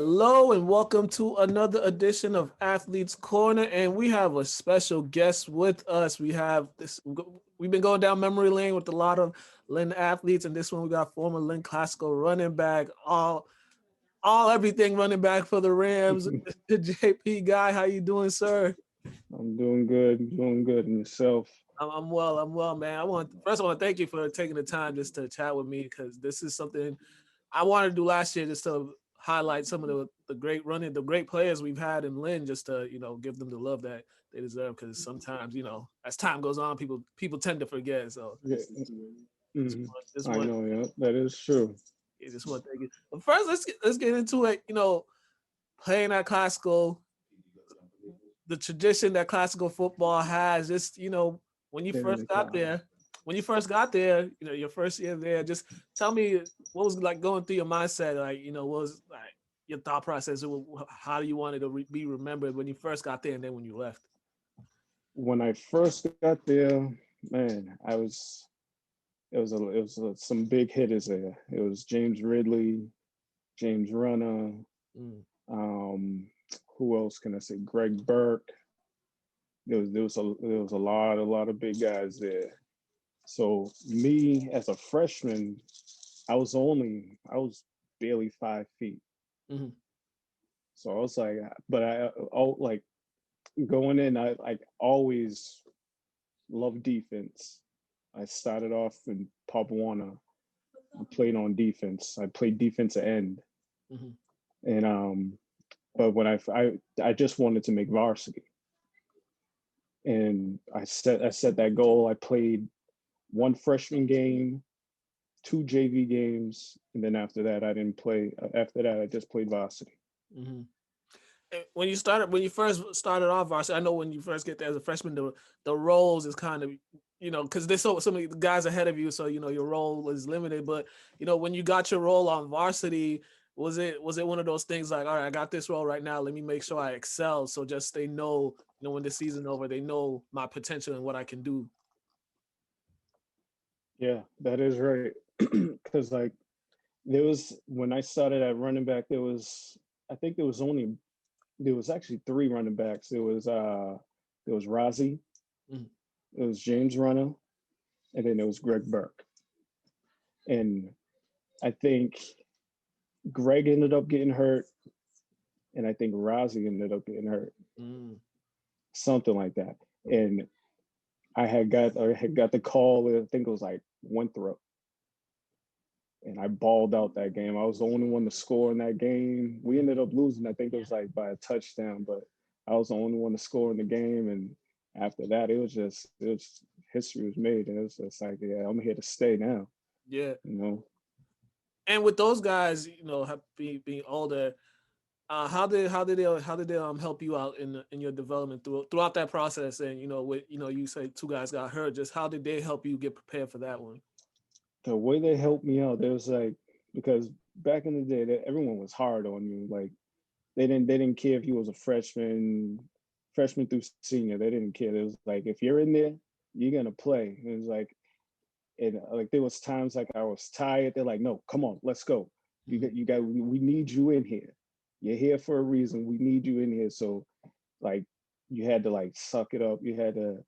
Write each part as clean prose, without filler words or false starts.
Hello and welcome to another edition of Athletes Corner, and we have a special guest with us. We've been going down memory lane with a lot of Lynn athletes, and this one we got former Lynn Classical running back, all everything running back for the Rams. JP guy, how you doing, sir? I'm doing good, and yourself? I'm well, man. I want to thank you for taking the time just to chat with me because this is something I wanted to do last year, just to highlight some of the great players we've had in Lynn, just to give them the love that they deserve. Because sometimes as time goes on, people tend to forget. So Yeah, just hmm want just I want know, yeah, that is true. just want to thank you. But first, let's get into it. Playing at classical, the tradition that classical football has. Just when you Getting first the got clown. there, your first year there. Just tell me what was like going through your mindset. Like what was like your thought process? How do you want it to be remembered when you first got there, and then when you left? When I first got there, man, some big hitters there. It was James Ridley, James Runner. Mm, Um, who else can I say? Greg Burke. There was a lot of big guys there. So me as a freshman, I was barely 5 feet. mm, So I was like, but like going in, I like always loved defense. I started off in Pop Warner. I played on defense. I played defensive end, mm, and but when I just wanted to make varsity, and I set that goal. I played one freshman game, two JV games, and then after that, I didn't play. After that, I just played varsity. mm. When you first started off varsity, I know when you first get there as a freshman, the roles is kind of because there's so many guys ahead of you, so your role is limited. But when you got your role on varsity, was it one of those things like, all right, I got this role right now, let me make sure I excel, so just they know, when the season's over, they know my potential and what I can do. Yeah, that is right. Because like there was when I started at running back, I think there was actually three running backs. There was Rozzy, Mm, it was James Runner, and then there was Greg Burke. And I think Greg ended up getting hurt, and I think Rozzy ended up getting hurt, mm, something like that. And I had got the call. I think it was like Winthrop, and I balled out that game. I was the only one to score in that game. We ended up losing. I think it was like by a touchdown, but I was the only one to score in the game. And after that, it was history was made, and it was just like, yeah, I'm here to stay now. yeah. You know, And with those guys, being older, how did they help you out in your development throughout that process? And with you say two guys got hurt, just how did they help you get prepared for that one? the way they helped me out, there was like because back in the day, that everyone was hard on you. Like they didn't care if you was a freshman through senior. They didn't care. It was like if you're in there, you're gonna play. It was like and like there was times like I was tired. They're like, no, come on, let's go. We need you in here. You're here for a reason. We need you in here. So like you had to like suck it up. You had to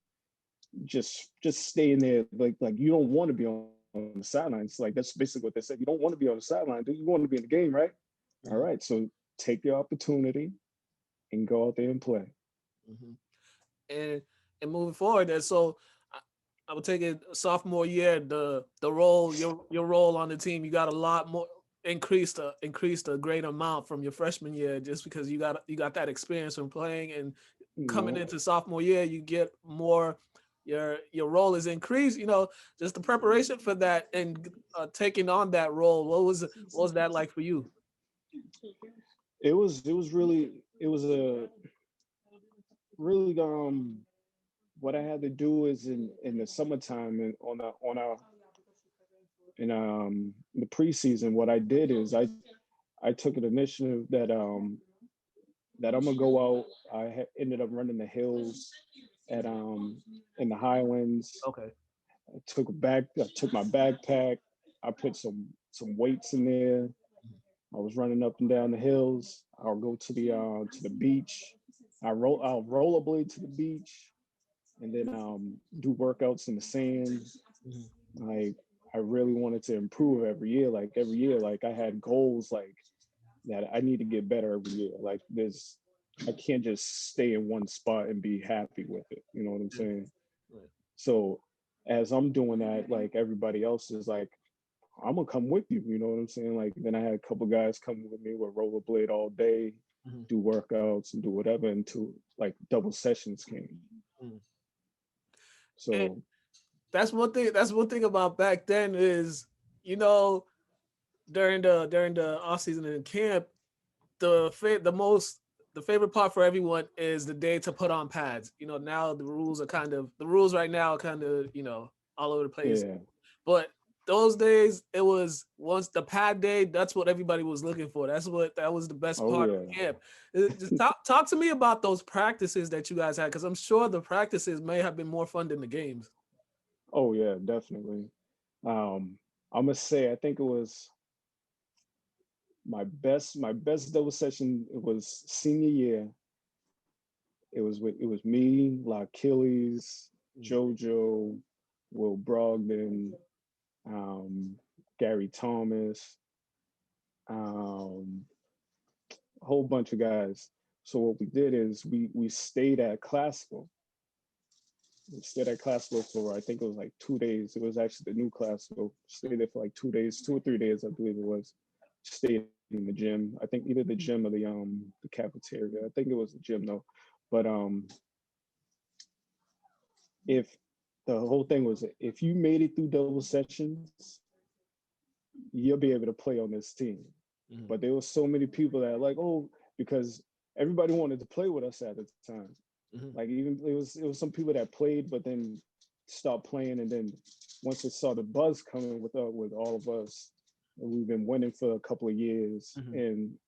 just stay in there. Like you don't want to be on the sidelines. Like that's basically what they said. You don't want to be on the sideline. Do you want to be in the game, right? All right. Mhm, So take your opportunity and go out there and play. mhm. And moving forward, and so I, I would take it sophomore year, the role your role on the team, you got a lot more increased a great amount from your freshman year, just because you got that experience from playing, and You coming know, into sophomore year you get more, your role is increased, just the preparation for that, and taking on that role. What was that like for you? it was really what I had to do is in the summertime and in the preseason, what I did is I took an initiative that I'm gonna go out. Ended up running the hills at in the Highlands. Okay. I took my backpack. I put some weights in there. I was running up and down the hills. I'll go to the beach. I'll rollerblade to the beach, and then do workouts in the sand. Mhm. Like I really wanted to improve every year. Like every year, like I had goals like that I need to get better every year. Like this, I can't just stay in one spot and be happy with it. You know what I'm Yeah. saying? Right. So as I'm doing that, like everybody else is like, I'm gonna come with you. You know what I'm saying? Like then I had a couple guys come with me with rollerblade all day, Mhm. do workouts and do whatever until like double sessions came. Mhm. And So that's one thing. That's one thing about back then is, you know, during the off season in camp, the favorite part for everyone is the day to put on pads. You know, now the rules right now are kind of, you know, all over the place. yeah. But those days, it was once the pad day. That's what everybody was looking for. That was the best Oh part yeah. of camp. Just talk to me about those practices that you guys had, because I'm sure the practices may have been more fun than the games. Oh yeah, definitely. Um, I must say, I think it was my best double session. It was senior year. It was me, La Achilles, Mm. JoJo, Will Brogdon, um, Gary Thomas, um, a whole bunch of guys. So what we did is we stayed at Classical. We stayed at Classical for I think it was like 2 days. It was actually the new Classical. Stayed there for like 2 days, 2 or 3 days, I believe it was. Stayed in the gym. I think either the gym or the cafeteria. I think it was the gym though. But if the whole thing was if you made it through double sessions, you'll be able to play on this team. Mhm. But there was so many people that like, oh, because everybody wanted to play with us at the time. Mhm. Like even it was some people that played, but then stopped playing, and then once they saw the buzz coming with all of us, and we've been winning for a couple of years, Mhm. and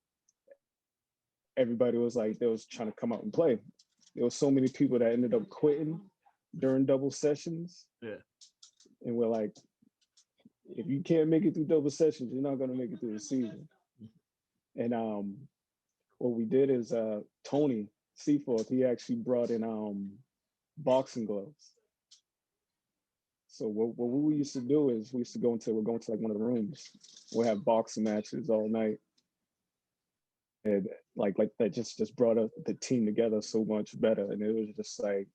everybody was like they was trying to come out and play. There was so many people that ended up quitting during double sessions, Yeah. and we're like, if you can't make it through double sessions, you're not gonna make it through the season. And what we did is Tony Seaforth, he actually brought in boxing gloves. So what we used to do is we're going to like one of the rooms. We'll have boxing matches all night. And like that just brought up the team together so much better. And it was just like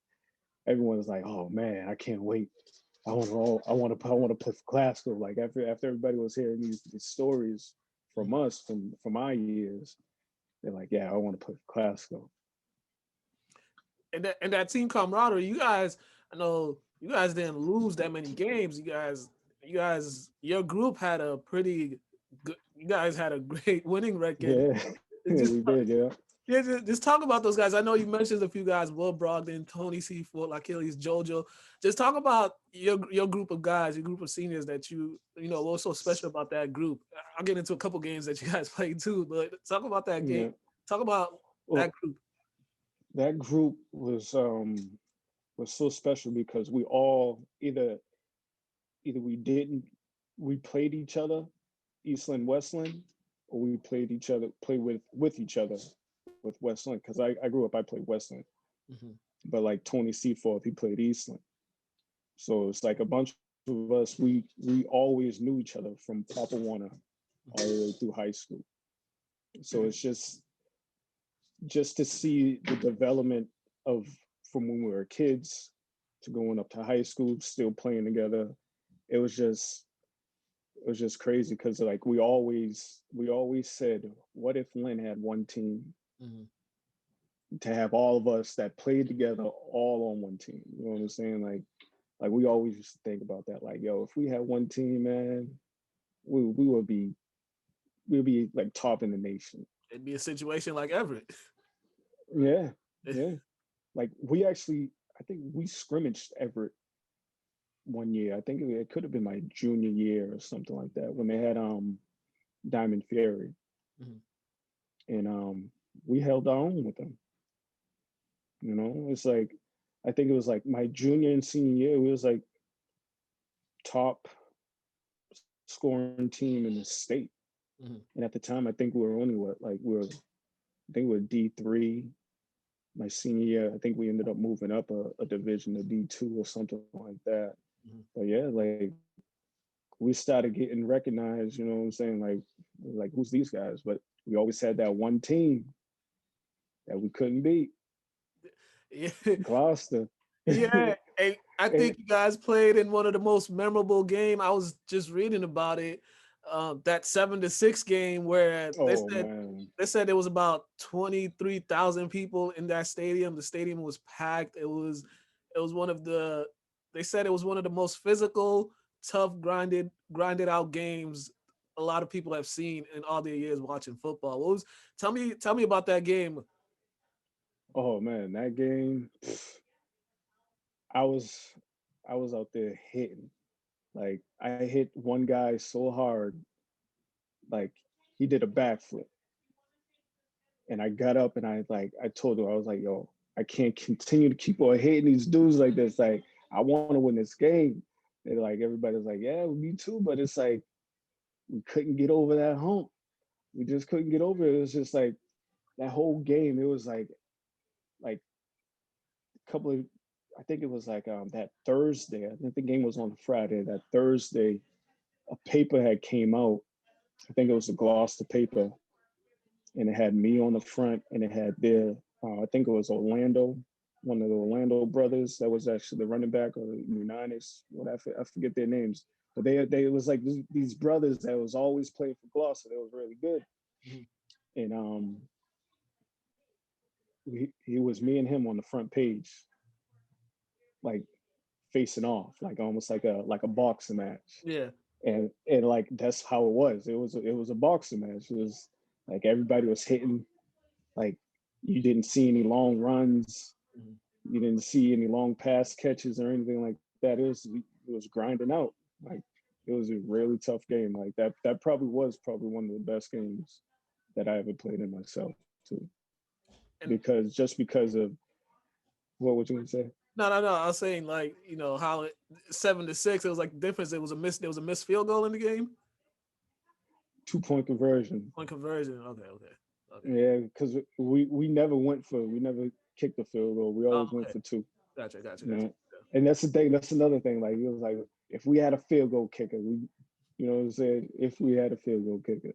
everyone was like, oh man, I can't wait. I want to play for Glasgow. Like after everybody was hearing these stories from us from our years, they're like, yeah, I want to play for Glasgow. And that team camaraderie, you guys, I know you guys didn't lose that many games. Your group had a pretty good. You guys had a great winning record. Yeah, It yeah, just we did, yeah. yeah, just talk about those guys. I know you mentioned a few guys: Will Brogdon, Tony Seafoot, Achilles, JoJo. Just talk about your group of guys, your group of seniors that you know what's so special about that group. I'll get into a couple games that you guys played too, but talk about that game. Yeah. Talk about that Well, group. that group was so special because we all either we played each other, Eastland Westland, or we played with each other with Westland. Because I grew up, I played Westland, Mhm. but like Tony Seaforth, he played Eastland. So it's like a bunch of us, we always knew each other from Papa Warner all the way through high school. So it's just to see the development of from when we were kids to going up to high school, still playing together. It was just it was just crazy because like we always said, what if Lynn had one team Mhm. to have all of us that played together all on one team? You know what I'm saying? Like we always used to think about that. Like, yo, if we had one team, man, we would be we'd be like top in the nation. It'd be a situation like Everett. Yeah, yeah. Like I think we scrimmaged Everett one year. I think it could have been my junior year or something like that when they had Diamond Fury, Mhm. and we held our own with them. It's like I think it was like my junior and senior year. It was like top scoring team in the state. Mhm. And at the time, I think we were only I think we were D3 my senior year. I think we ended up moving up a division to D2 or something like that. Mhm. But yeah, like we started getting recognized, you know what I'm saying? Like who's these guys? But we always had that one team that we couldn't beat, Yeah, Gloucester. yeah. And I And- think you guys played in one of the most memorable game. I was just reading about it. That 7-6 game where oh man. they said there was about 23,000 people in that stadium. The stadium was packed. It was one of the they said it was one of the most physical, tough, grinded out games a lot of people have seen in all their years watching football. What was tell me about that game? Oh man, that game, I was I was out there hitting. Like I hit one guy so hard, like he did a backflip. And I got up and I told her, I was like, yo, I can't continue to keep on hating these dudes like this. Like, I want to win this game. And like everybody's like, yeah, me too. But it's like we couldn't get over that hump. We just couldn't get over it. It was just like that whole game. It was like a couple of I think it was like that Thursday. I think the game was on Friday. That Thursday, a paper had came out. I think it was a Gloucester paper, and it had me on the front, and it had I think it was Orlando, one of the Orlando brothers that was actually the running back or the Unitas, whatever. I forget their names, but they it was like these brothers that was always playing for Gloucester. They was really good, Mhm. and he was me and him on the front page, like facing off, like almost like a boxing match. Yeah. And like that's how it was. It was a boxing match. It was like everybody was hitting. Like you didn't see any long runs. Mhm. You didn't see any long pass catches or anything like that. It was grinding out. Like it was a really tough game. Like that probably was probably one of the best games that I ever played in myself too. And Because of what would you gonna say? no. I was saying like how 7-6. It was like the difference. There was a missed field goal in the game. 2 point conversion. Point conversion. Okay. Yeah, because we never kicked the field goal. We Oh, always went okay. for two. You Gotcha. know, and that's the thing. That's another thing. Like it was like if we had a field goal kicker, you know what I'm saying? If we had a field goal kicker,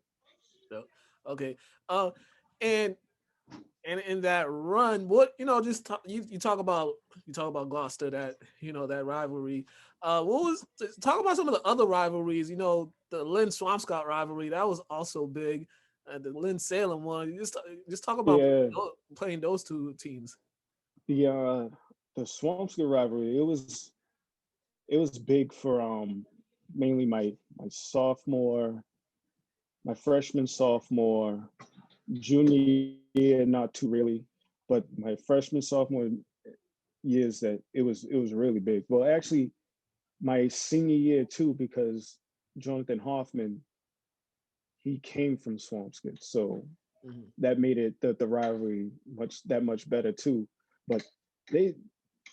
So, okay. Uh, and in that run, what just you talk about Gloucester, that that rivalry. What was talk about some of the other rivalries? The Lynn Swampscott rivalry that was also big. The Lynn Salem one. Just talk about yeah, playing those two teams. the Swampscott rivalry. It was big for mainly my sophomore, my freshman, sophomore, junior year, not too really, but my freshman, sophomore years that it was really big. Well, actually, my senior year too, because Jonathan Hoffman, he came from Swampscott, so Mhm. that made it the rivalry much better too. But they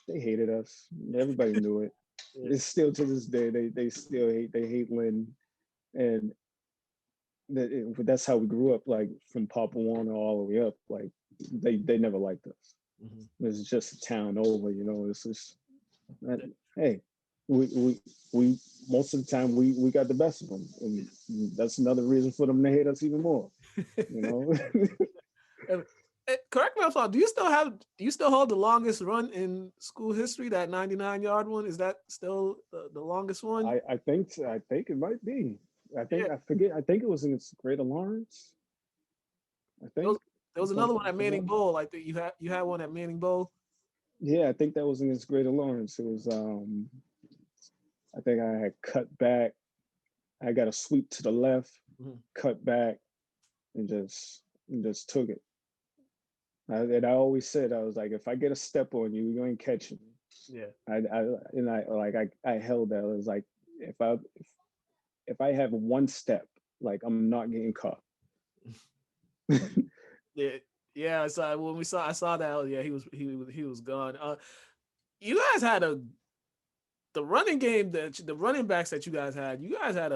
they hated us. Everybody knew it. Yeah. It's still to this day they still hate Lynn, and that's how we grew up. Like from Papa Warner all the way up. Like they never liked us. Mhm. It's just a town over, It's just hey, we we most of the time we got the best of them, and that's another reason for them to hate us even more. You know, And- correct me if I'm wrong. Do you still hold the longest run in school history? That 99-yard one, is that still the longest one? I think it might be. Yeah. I forget. I think it was in Greater Lawrence. I There was, think there was if I'm another one at if I'm not, Manning Bowl. I think you had one at Manning Bowl. yeah, I think that was in Greater Lawrence. It was I think I had cut back. I got a sweep to the left, Mhm. cut back, and just took it. And I always said, I was like, if I get a step on you, you ain't catching me. Yeah. I held that. I was like, if I have one step, like I'm not getting caught. Yeah. Yeah. So when I saw that. Oh, yeah, he was gone. You guys had the running game, the running backs that you guys had. You guys had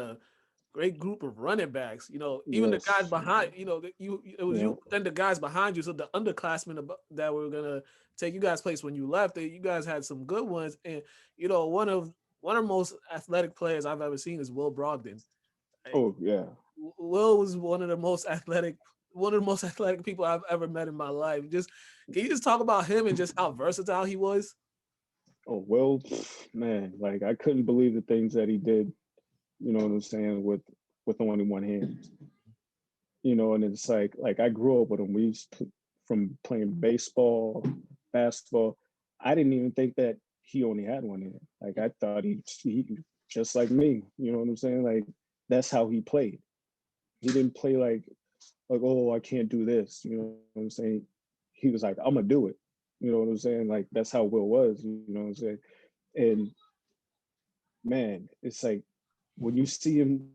great group of running backs. You know, even the guys Yes. behind, you know, it was Yeah. you and the guys behind you. So the underclassmen that were gonna take you guys' place when you left, you guys had some good ones. And you know, one of the most athletic players I've ever seen is Will Brogdon. Like, Oh yeah. Will was one of the most athletic people I've ever met in my life. Just can you just talk about him and just how versatile he was? Oh well, man. Like I couldn't believe the things that he did. You know what I'm saying? With only one hand. You know, and it's like I grew up with him. We used to, from playing baseball, basketball. I didn't even think that he only had one hand. Like I thought he just like me. You know what I'm saying? Like that's how he played. He didn't play like oh I can't do this. You know what I'm saying? He was like I'm gonna do it. You know what I'm saying? Like that's how Will was. You know what I'm saying? And man, it's like when you see him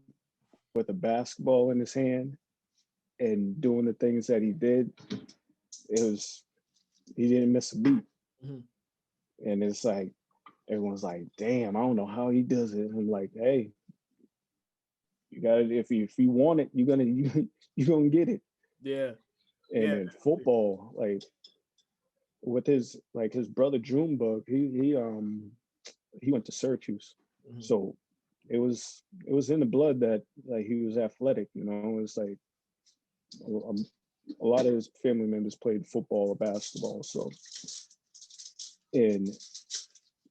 with a basketball in his hand and doing the things that he did, it was he didn't miss a beat. Mhm. And it's like everyone's like, damn, I don't know how he does it. I'm like, hey, you got it. If you want it, you're gonna you gonna get it. Yeah, And yeah, then football, like with his brother Junebug, he went to Syracuse, mhm. so it was in the blood that like he was athletic. You know, it's like um, a lot of his family members played football or basketball. So, and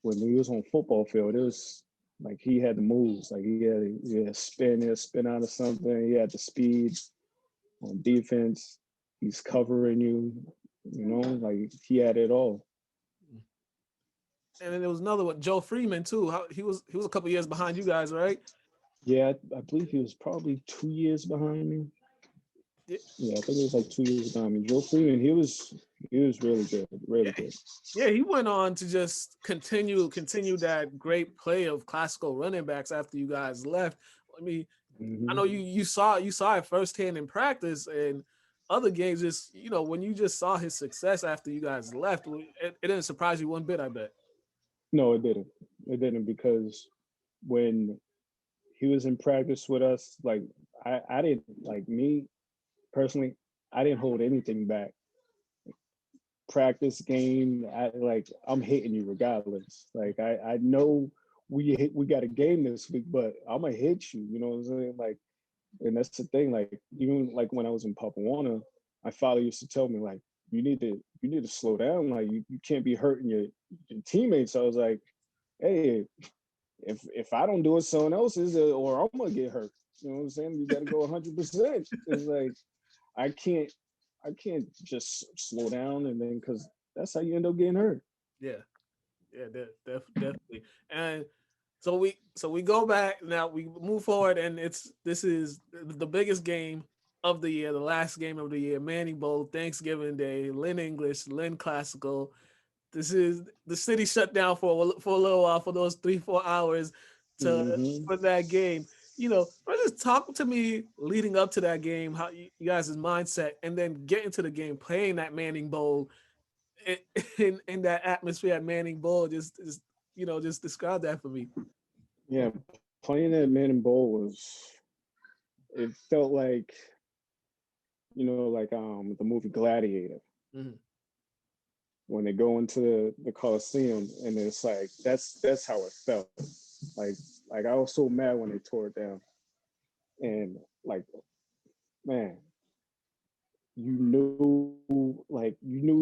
when he was on football field, it was like he had the moves, like he had spin out of something. He had the speed on defense. He's covering you, you know, like he had it all. And then there was another one, Joe Freeman too. He was a couple years behind you guys, right? Yeah, I believe he was probably 2 years behind me. Yeah, Yeah, I think it was like 2 years behind me. Joe Freeman, he was really good, really yeah, good. yeah. He went on to just continue that great play of classical running backs after you guys left. I mean, I Hmm. know you saw it firsthand in practice and other games. Just when you just saw his success after you guys left, it didn't surprise you one bit. I bet. No, it didn't. It didn't because when he was in practice with us, like I didn't like me personally, I didn't hold anything back. Practice game, I'm hitting you regardless. Like I know we got a game this week, but I'm gonna hit you. You know what I'm saying? Like, and that's the thing. Like even like when I was in Papa Warner, my father used to tell me like you need to slow down. Like you can't be hurting your teammates. So I was like, hey, if I don't do it, someone else is, or I'm gonna get hurt. You know what I'm saying? You got to go 100%. It's like I can't I can't just slow down and then because that's how you end up getting hurt. Yeah, yeah, definitely. And so we go back now. We move forward, and this is the biggest game of the year, the last game of the year, Manning Bowl, Thanksgiving Day, Lynn English, Lynn Classical. This is the city shut down for a little while for those 3-4 hours to Hmm. for that game. Just talk to me leading up to that game, how you guys' mindset, and then get into the game, playing that Manning Bowl in in that atmosphere at Manning Bowl. Just describe that for me. Yeah, playing at Manning Bowl it felt like the movie Gladiator Mhm. when they go into the Coliseum and it's like that's how it felt. Like like I was so mad when they tore it down and like man you knew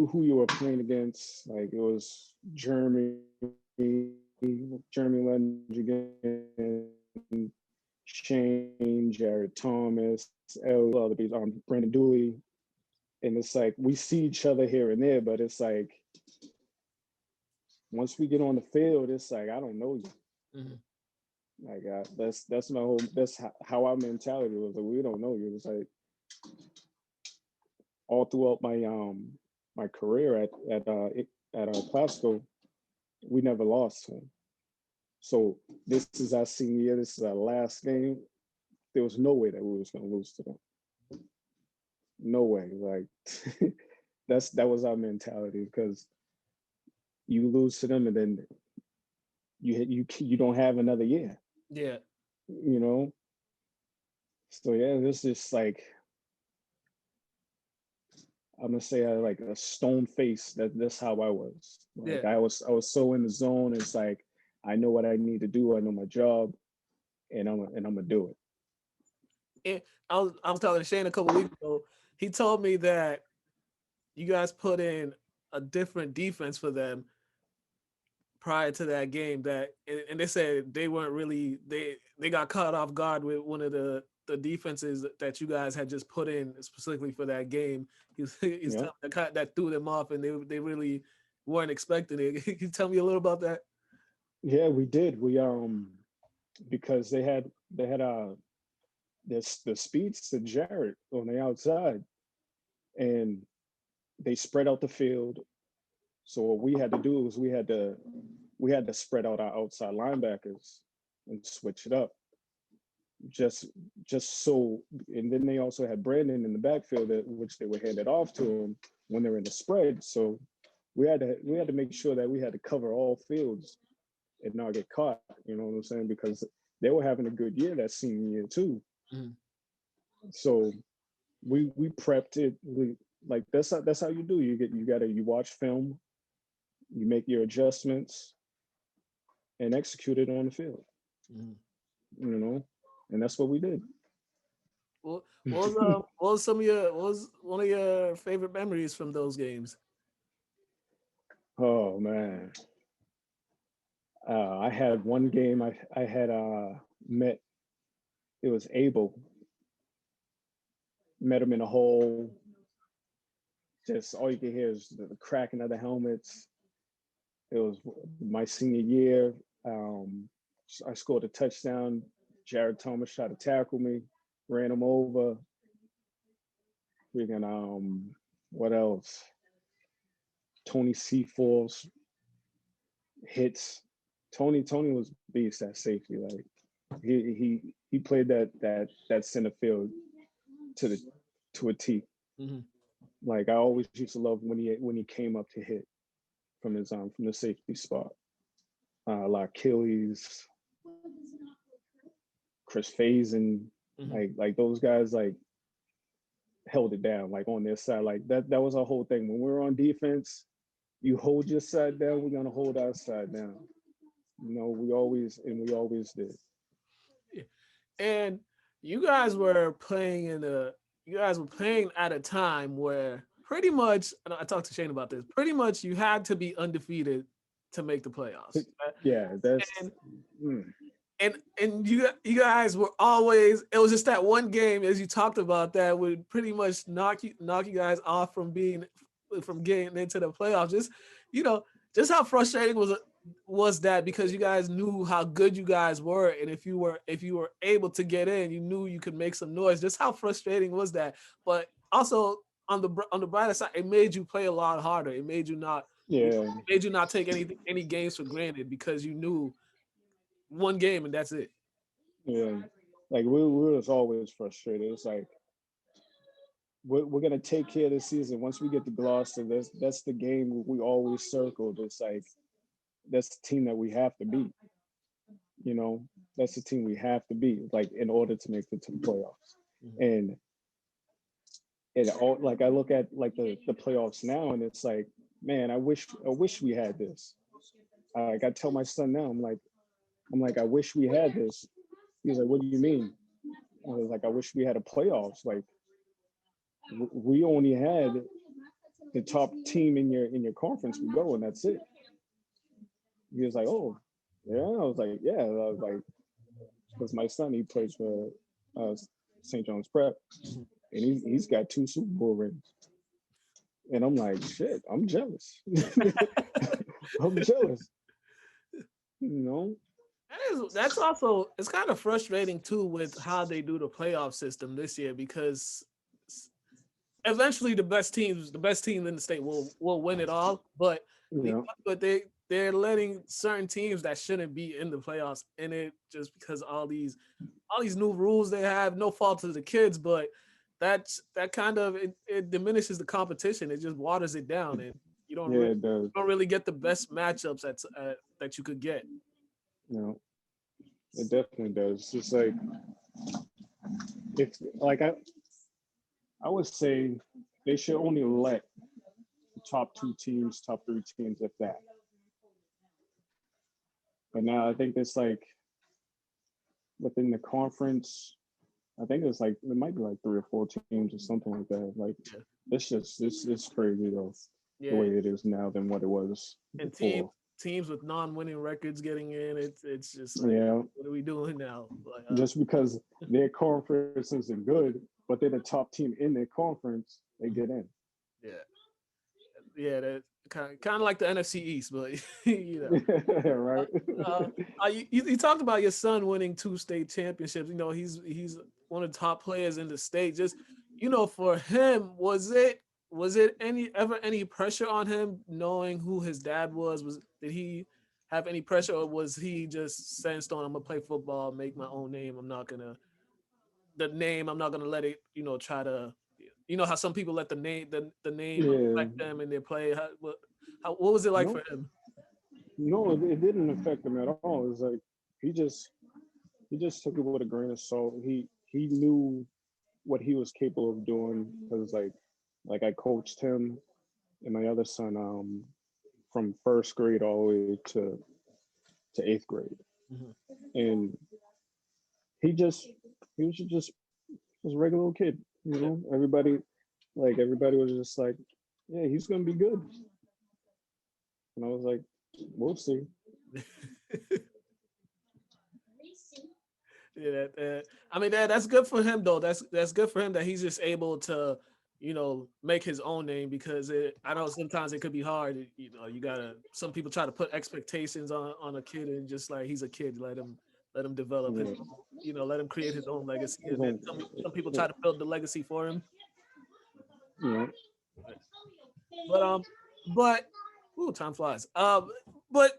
who you were playing against. Like it was Jeremy Lin again, Shane, Jared Thomas, other people, Brandon Dooley, and it's like we see each other here and there, but it's like once we get on the field, it's like I don't know you. Mhm. Like that's my whole how our mentality was. Like we don't know you. It's like all throughout my career at classical, we never lost to him. So this is our senior year. This is our last game. There was no way that we was gonna lose to them. No way. Like that was our mentality because you lose to them and then you don't have another year. Yeah, You know. So yeah, this is like, I'm gonna say I like a stone face. That's how I was. Like Yeah. I was so in the zone. It's like I know what I need to do. I know my job, and I'm gonna do it. And I was talking to Shane a couple weeks ago. He told me that you guys put in a different defense for them prior to that game, that and they said they weren't really, they got caught off guard with one of the defenses that you guys had just put in specifically for that game. He's Yeah, telling that threw them off, and they really weren't expecting it. Can you tell me a little about that? yeah, we did. We because they had this the speeds to Jarrett on the outside, and they spread out the field. So what we had to do was we had to spread out our outside linebackers and switch it up. Just just so, and then they also had Brandon in the backfield, which they were handed off to him when they were in the spread. So we had to make sure that we had to cover all fields and not get caught. You know what I'm saying? Because they were having a good year that senior year too. Mhm. So we prepped it. Like that's how you do. You watch film, you make your adjustments, and execute it on the field. Mhm. You know, and that's what we did. What was some of your what was one of your favorite memories from those games? Oh man, I had one game. I had met. It was Abel. Met him in a hole. Just all you could hear is the cracking of the helmets. It was my senior year. Um, I scored a touchdown. Jared Thomas tried to tackle me, ran him over. Freaking what else? Tony Seaforth hits. Tony was beast at safety. Like he played that center field to the to a T. Hmm. Like I always used to love when he came up to hit from the safety spot. Like Achilles, Chris Faison, Hmm. like those guys like held it down like on their side. Like that was our whole thing. When we were on defense, you hold your side down, we're gonna hold our side down. We always did. And you guys were playing you guys were playing at a time where pretty much, and I talked to Shane about this, pretty much you had to be undefeated to make the playoffs. Yeah, that's And mm, you guys were always, it was just that one game, as you talked about, that would pretty much knock you guys off from being, from getting into the playoffs. Just, you know, just how frustrating was that, because you guys knew how good you guys were, and if you were able to get in, you knew you could make some noise. Just how frustrating was that? But also on the brighter side, it made you play a lot harder. It made you not, yeah, take any games for granted, because you knew one game and that's it. yeah. Like we was always frustrated. It's like we're gonna take care of the season. Once we get to Gloucester, that's the game we always circled. It's like that's the team that we have to beat. You know, that's the team we have to beat, like in order to make it to the playoffs. Mhm. And it all like I look at like the playoffs now, and it's like, man, I wish we had this. Like I tell my son now, I'm like, I wish we had this. He's like, what do you mean? I was like, I wish we had a playoffs. Like we only had the top team in your conference we go, and that's it. He was like, oh, yeah. I was like, yeah. I was like, because my son, he plays for uh, St. John's Prep, Mhm. and he's got 2 Super Bowl rings. And I'm like, shit, I'm jealous. I'm jealous. You know? That's also, it's kind of frustrating too with how they do the playoff system this year, because eventually the best team in the state will win it all. But Yeah. they're letting certain teams that shouldn't be in the playoffs in it, just because all these new rules they have. No fault to the kids, but that kind of, it diminishes the competition. It just waters it down, and Yeah, it does. you don't really get the best matchups that you could get. You know, it definitely does. It's like if like I would say they should only let the top two teams, top three teams, if that. But now I think it's like within the conference, I think it's like it might be like three or four teams or something like that. Like Yeah. it's crazy though, the Yeah, way it is now than what it was and before. teams with non-winning records getting in. It's just like, Yeah, what are we doing now? Like, just because their conference isn't good, but they're the top team in their conference, they get in. yeah, yeah, that kind of like the NFC East, but you know. Right? You talked about your son winning two state championships. You know, he's one of the top players in the state. Just for him, was it any pressure on him knowing who his dad was? Did he have any pressure, or was he just sensed on, I'm gonna play football, make my own name. I'm not gonna let it, try to, how some people let the name Yeah. affect them in their play. What was it like No, for him? no, it didn't affect him at all. It was like he just he just took it with a grain of salt. He knew what he was capable of doing because like I coached him and my other son from first grade all the way to eighth grade, Mhm. and he just he was just was a regular little kid. You Yeah. know, everybody was just like, yeah, he's gonna be good, and I was like, we'll see. Yeah, I mean that's good for him though. That's good for him that he's just able to, make his own name because I know sometimes it could be hard. You gotta. Some people try to put expectations on a kid and just like he's a kid, let him develop his Yeah, own, let him create his own legacy. he's And then on, some people try to build the legacy for him. you know, But but ooh, time flies. But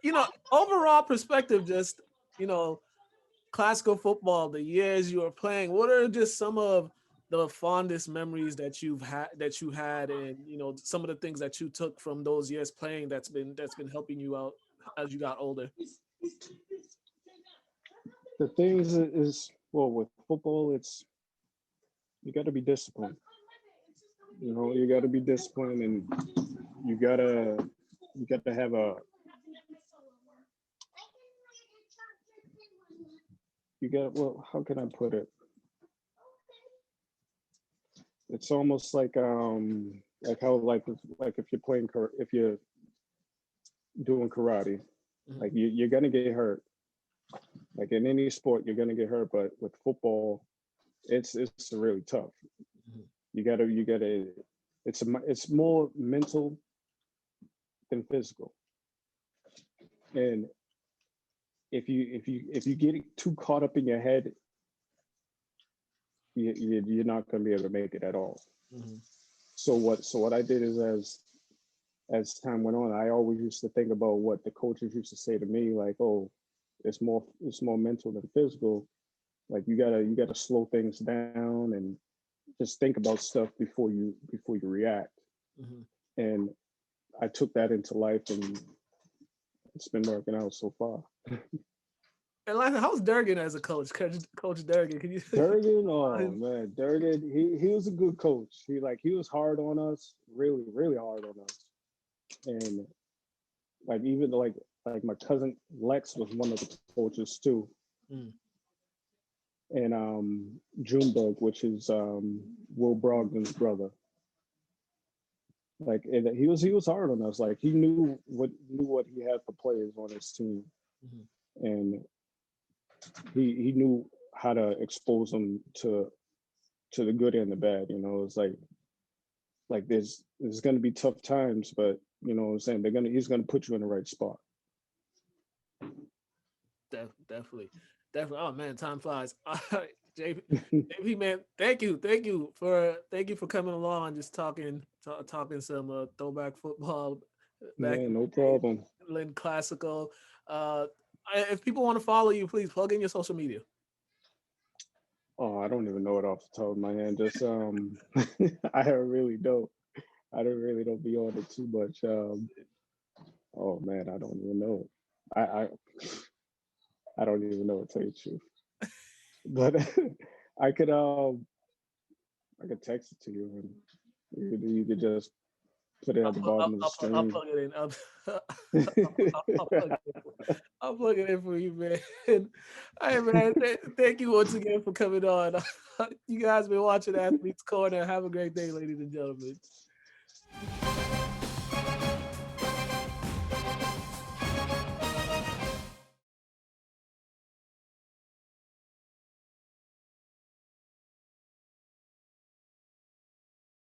overall perspective, just you know, classical football, the years you were playing, what are just some of the fondest memories that you had and some of the things that you took from those years playing that's been helping you out as you got older. the things is well with football, it's you got to be disciplined. You know, you got to be disciplined, and you gotta you got to have a you got well. How can I put it? It's almost like how like if you're playing if you're doing karate, Mhm. like you're gonna get hurt. Like in any sport, you're gonna get hurt, but with football, it's really tough. Mhm. You gotta. It's more mental than physical, and if you get too caught up in your head, you're not gonna be able to make it at all. Mhm. So what I did is as time went on, I always used to think about what the coaches used to say to me, like, oh, it's more mental than physical. Like you gotta slow things down and just think about stuff before you react. Mhm. And I took that into life, and it's been working out so far. And like, how's Durgan as a coach Durgan? Can you Durgan, oh his- man, Durgan, he was a good coach. He was hard on us, really, really hard on us. And like even like my cousin Lex was one of the coaches too. Mm. And Junebug, which is Will Brogdon's brother. Like and he was hard on us. Like he knew what he had for players on his team, Mhm. and he knew how to expose them to the good and the bad. You know, it's like there's gonna be tough times, but you know what I'm saying, he's gonna put you in the right spot. Definitely, definitely. Oh man, time flies. All right, JP, man, thank you for coming along and just talking some throwback football back Yeah, in no the day, problem. Lynn Classical. Uh, if people want to follow you, please plug in your social media. Oh, I don't even know it off the top of my head. Just I really don't. I don't really don't be on it too much. Oh man, I don't even know. I I don't even know what to tell you the truth. But I could text it to you, and you could just put it at the bottom of the I'll stream. plug it in. I'll plug it in for you, man. Hey, man, thank you once again for coming on. You guys been watching Athletes Corner. Have a great day, ladies and gentlemen.